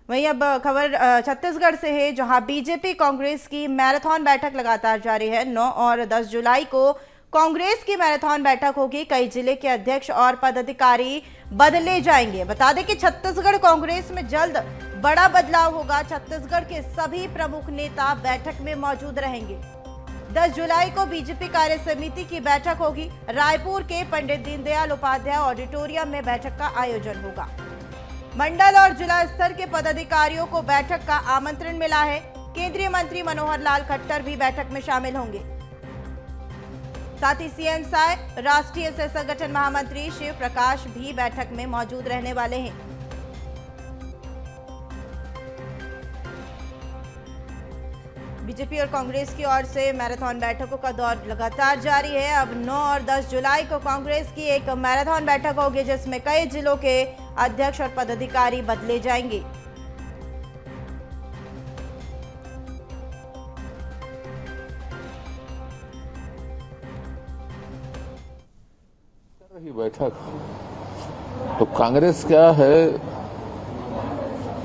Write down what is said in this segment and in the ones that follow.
वहीं अब खबर छत्तीसगढ़ से है, जहां बीजेपी कांग्रेस की मैराथन बैठक लगातार जारी है। 9 और 10 जुलाई को कांग्रेस की मैराथन बैठक होगी। कई जिले के अध्यक्ष और पदाधिकारी बदले जाएंगे। बता दें कि छत्तीसगढ़ कांग्रेस में जल्द बड़ा बदलाव होगा। छत्तीसगढ़ के सभी प्रमुख नेता बैठक में मौजूद रहेंगे। 10 जुलाई को बीजेपी कार्य समिति की बैठक होगी। रायपुर के पंडित दीनदयाल उपाध्याय ऑडिटोरियम में बैठक का आयोजन होगा। मंडल और जिला स्तर के पदाधिकारियों को बैठक का आमंत्रण मिला है। केंद्रीय मंत्री मनोहर लाल खट्टर भी बैठक में शामिल होंगे। साथ ही सीएम साय, राष्ट्रीय सह संगठन महामंत्री शिव प्रकाश भी बैठक में मौजूद रहने वाले हैं। बीजेपी और कांग्रेस की ओर से मैराथन बैठकों का दौर लगातार जारी है। अब 9 और 10 जुलाई को कांग्रेस की एक मैराथन बैठक होगी, जिसमें कई जिलों के अध्यक्ष और पदाधिकारी बदले जाएंगे। बैठक तो कांग्रेस क्या है,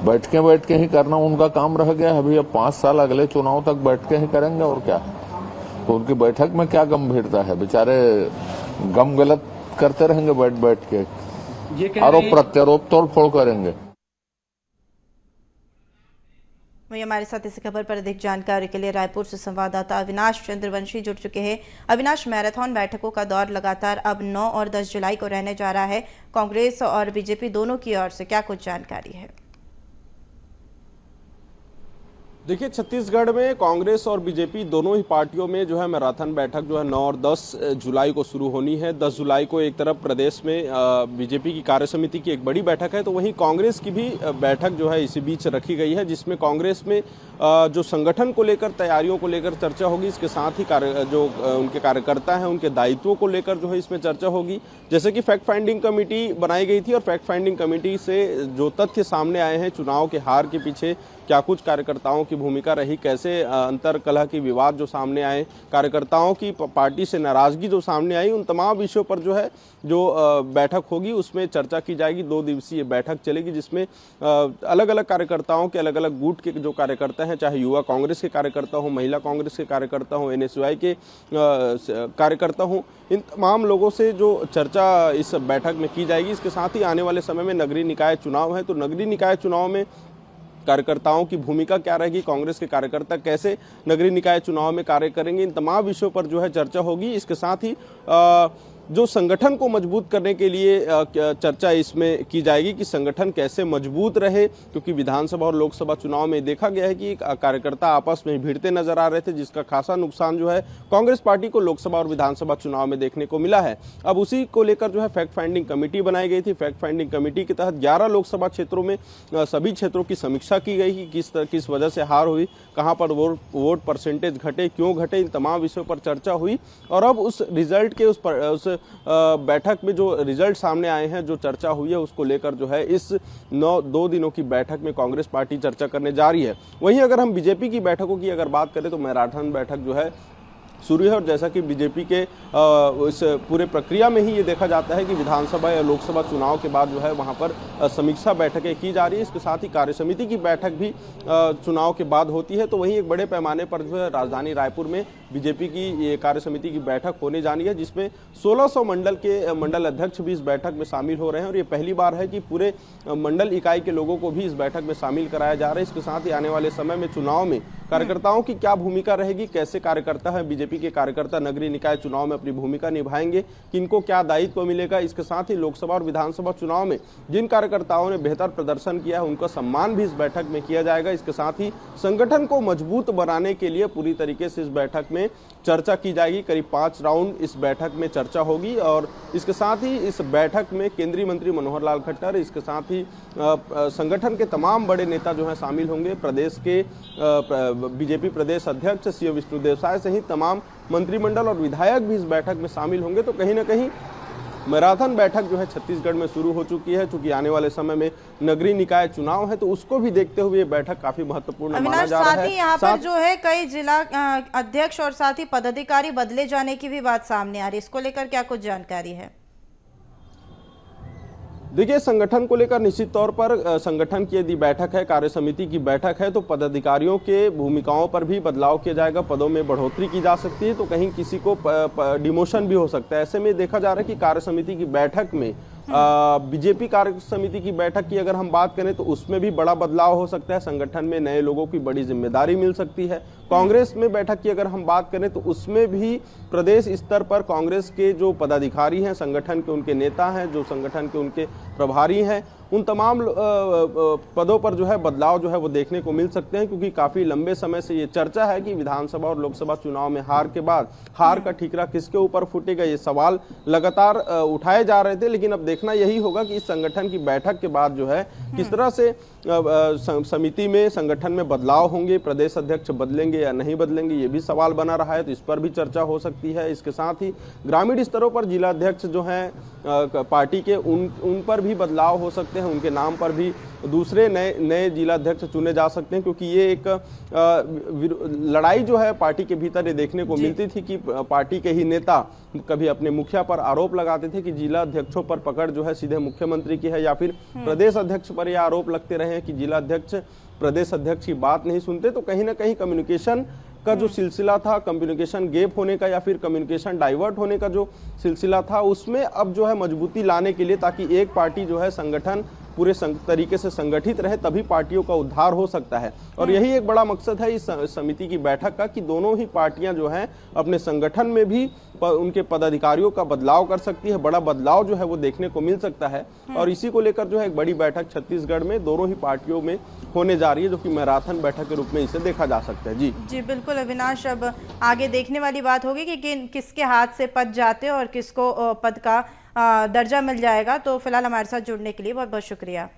बैठ के ही करना उनका काम रह गया। अभी अब 5 साल अगले चुनाव तक बैठ के ही करेंगे और क्या। तो उनकी बैठक में क्या गंभीरता है, बेचारे गम गलत करते रहेंगे बैठ के, आरोप प्रत्यारोप तोड़ फोड़ करेंगे। वही हमारे साथ इस खबर पर अधिक जानकारी के लिए रायपुर से संवाददाता अविनाश चंद्रवंशी जुड़ चुके हैं। अविनाश, मैराथन बैठकों का दौर लगातार अब 9 और 10 जुलाई को रहने जा रहा है। कांग्रेस और बीजेपी दोनों की ओर से क्या कुछ जानकारी है? देखिए, छत्तीसगढ़ में कांग्रेस और बीजेपी दोनों ही पार्टियों में जो है मैराथन बैठक जो है 9 और 10 जुलाई को शुरू होनी है। 10 जुलाई को एक तरफ प्रदेश में बीजेपी की कार्य समिति की एक बड़ी बैठक है, तो वहीं कांग्रेस की भी बैठक जो है इसी बीच रखी गई है, जिसमें कांग्रेस में जो संगठन को लेकर, तैयारियों को लेकर चर्चा होगी। इसके साथ ही जो उनके कार्यकर्ता हैं उनके दायित्वों को लेकर जो है इसमें चर्चा होगी। जैसे कि फैक्ट फाइंडिंग कमेटी बनाई गई थी और फैक्ट फाइंडिंग कमेटी से जो तथ्य सामने आए हैं, चुनाव के हार के पीछे क्या कुछ कार्यकर्ताओं की भूमिका रही, कैसे अंतर कलह की विवाद जो सामने आए, कार्यकर्ताओं की पार्टी से नाराजगी जो सामने आई, उन तमाम विषयों पर जो है जो बैठक होगी उसमें चर्चा की जाएगी। 2 दिवसीय बैठक चलेगी, जिसमें अलग अलग कार्यकर्ताओं के, अलग अलग गुट के जो कार्यकर्ता हैं, चाहे युवा कांग्रेस के कार्यकर्ता हो, महिला कांग्रेस के कार्यकर्ता हो, एनएसयूआई के कार्यकर्ता हो, इन तमाम लोगों से जो चर्चा इस बैठक में की जाएगी। इसके साथ ही आने वाले समय में नगरीय निकाय चुनाव है, तो नगरीय निकाय चुनाव में कार्यकर्ताओं की भूमिका क्या रहेगी, कांग्रेस के कार्यकर्ता कैसे नगरीय निकाय चुनाव में कार्य करेंगे, इन तमाम विषयों पर जो है चर्चा होगी। इसके साथ ही जो संगठन को मजबूत करने के लिए चर्चा इसमें की जाएगी कि संगठन कैसे मजबूत रहे, क्योंकि विधानसभा और लोकसभा चुनाव में देखा गया है कि कार्यकर्ता आपस में भिड़ते नजर आ रहे थे, जिसका खासा नुकसान जो है कांग्रेस पार्टी को लोकसभा और विधानसभा चुनाव में देखने को मिला है। अब उसी को लेकर जो है फैक्ट फाइंडिंग कमेटी बनाई गई थी। फैक्ट फाइंडिंग कमेटी के तहत 11 लोकसभा क्षेत्रों में सभी क्षेत्रों की समीक्षा की गई कि किस वजह से हार हुई, कहाँ पर वोट परसेंटेज घटे, क्यों घटे, इन तमाम विषयों पर चर्चा हुई। और अब उस रिजल्ट के उस बैठक में जो रिजल्ट सामने आए हैं, जो चर्चा हुई है, उसको लेकर जो है इस 2 दिनों की बैठक में कांग्रेस पार्टी चर्चा करने जा रही है। वहीं अगर हम बीजेपी की बैठकों की अगर बात करें तो मैराथन बैठक जो है शुरू है, और जैसा कि बीजेपी के इस पूरे प्रक्रिया में ही ये देखा जाता है कि विधानसभा या लोकसभा चुनाव के बाद जो है वहाँ पर समीक्षा बैठकें की जा रही है। इसके साथ ही कार्य समिति की बैठक भी चुनाव के बाद होती है। तो वहीं एक बड़े पैमाने पर जो है राजधानी रायपुर में बीजेपी की ये कार्य समिति की बैठक होने जानी है, जिसमें 1600 मंडल के मंडल अध्यक्ष भी इस बैठक में शामिल हो रहे हैं। और ये पहली बार है कि पूरे मंडल इकाई के लोगों को भी इस बैठक में शामिल कराया जा रहा है। इसके साथ ही आने वाले समय में चुनाव में कार्यकर्ताओं की क्या भूमिका रहेगी, कैसे कार्यकर्ता है बीजेपी के कार्यकर्ता नगरीय निकाय चुनाव में अपनी भूमिका निभाएंगे, किनको क्या दायित्व मिलेगा। इसके साथ ही लोकसभा और विधानसभा चुनाव में जिन कार्यकर्ताओं ने बेहतर प्रदर्शन किया है उनका सम्मान भी इस बैठक में किया जाएगा। इसके साथ ही संगठन को मजबूत बनाने के लिए पूरी तरीके से इस बैठक में चर्चा की जाएगी। करीब 5 राउंड इस बैठक में चर्चा होगी। और इसके साथ ही इस बैठक में केंद्रीय मंत्री मनोहर लाल खट्टर, इसके साथ ही संगठन के तमाम बड़े नेता जो हैं शामिल होंगे। प्रदेश के बीजेपी प्रदेश अध्यक्ष सी विष्णुदेव साय सहित तमाम मंत्रिमंडल और विधायक भी इस बैठक में शामिल होंगे। तो कहीं ना कहीं मैराथन बैठक जो है छत्तीसगढ़ में शुरू हो चुकी है। चूंकि आने वाले समय में नगरीय निकाय चुनाव है, तो उसको भी देखते हुए ये बैठक काफी महत्वपूर्ण माना जा रहा है। यहाँ पर जो है कई जिला अध्यक्ष और साथ ही पदाधिकारी बदले जाने की भी बात सामने आ रही है, इसको लेकर क्या कुछ जानकारी है? देखिए, संगठन को लेकर निश्चित तौर पर संगठन की यदि बैठक है, कार्य समिति की बैठक है, तो पदाधिकारियों के भूमिकाओं पर भी बदलाव किया जाएगा, पदों में बढ़ोतरी की जा सकती है, तो कहीं किसी को डिमोशन भी हो सकता है। ऐसे में देखा जा रहा है कि कार्य समिति की बैठक में बीजेपी कार्य समिति की बैठक की अगर हम बात करें तो उसमें भी बड़ा बदलाव हो सकता है, संगठन में नए लोगों की बड़ी जिम्मेदारी मिल सकती है। कांग्रेस में बैठक की अगर हम बात करें तो उसमें भी प्रदेश स्तर पर कांग्रेस के जो पदाधिकारी हैं, संगठन के उनके नेता हैं, जो संगठन के उनके प्रभारी हैं, उन तमाम पदों पर जो है बदलाव जो है वो देखने को मिल सकते हैं, क्योंकि काफी लंबे समय से ये चर्चा है कि विधानसभा और लोकसभा चुनाव में हार के बाद हार का ठीकरा किसके ऊपर फूटेगा, ये सवाल लगातार उठाए जा रहे थे। लेकिन अब देखना यही होगा कि इस संगठन की बैठक के बाद जो है किस तरह से समिति में, संगठन में बदलाव होंगे, प्रदेश अध्यक्ष बदलेंगे या नहीं बदलेंगे, ये भी सवाल बना रहा है, तो इस पर भी चर्चा हो सकती है। इसके साथ ही ग्रामीण स्तरों पर जिला अध्यक्ष जो हैं पार्टी के, उन पर भी बदलाव हो सकते हैं, उनके नाम पर भी दूसरे नए जिला अध्यक्ष चुने जा सकते हैं, क्योंकि ये एक लड़ाई जो है पार्टी के भीतर ये देखने को मिलती थी कि पार्टी के ही नेता कभी अपने मुखिया पर आरोप लगाते थे कि जिला अध्यक्षों पर पकड़ जो है सीधे मुख्यमंत्री की है, या फिर प्रदेश अध्यक्ष पर यह आरोप लगते रहे हैं कि जिला अध्यक्ष प्रदेश अध्यक्ष की बात नहीं सुनते। तो कहीं ना कहीं कम्युनिकेशन का जो सिलसिला था, कम्युनिकेशन गैप होने का या फिर कम्युनिकेशन डाइवर्ट होने का जो सिलसिला था, उसमें अब जो है मजबूती लाने के लिए, ताकि एक पार्टी जो है संगठन पूरे तरीके से संगठित रहे, तभी पार्टियों का उद्धार हो सकता है। और यही एक बड़ा मकसद है इस समिति की बैठक का, कि दोनों ही पार्टियां जो हैं अपने संगठन में भी उनके पदाधिकारियों का बदलाव कर सकती है, बड़ा बदलाव जो है वो देखने को मिल सकता है। और इसी को लेकर जो है एक बड़ी बैठक छत्तीसगढ़ में दोनों ही पार्टियों में होने जा रही है, जो कि मैराथन बैठक के रूप में इसे देखा जा सकता है। जी बिल्कुल अविनाश, अब आगे देखने वाली बात होगी कि किसके हाथ से पद जाते और किसको पद का दर्जा मिल जाएगा। तो फिलहाल हमारे साथ जुड़ने के लिए बहुत बहुत शुक्रिया।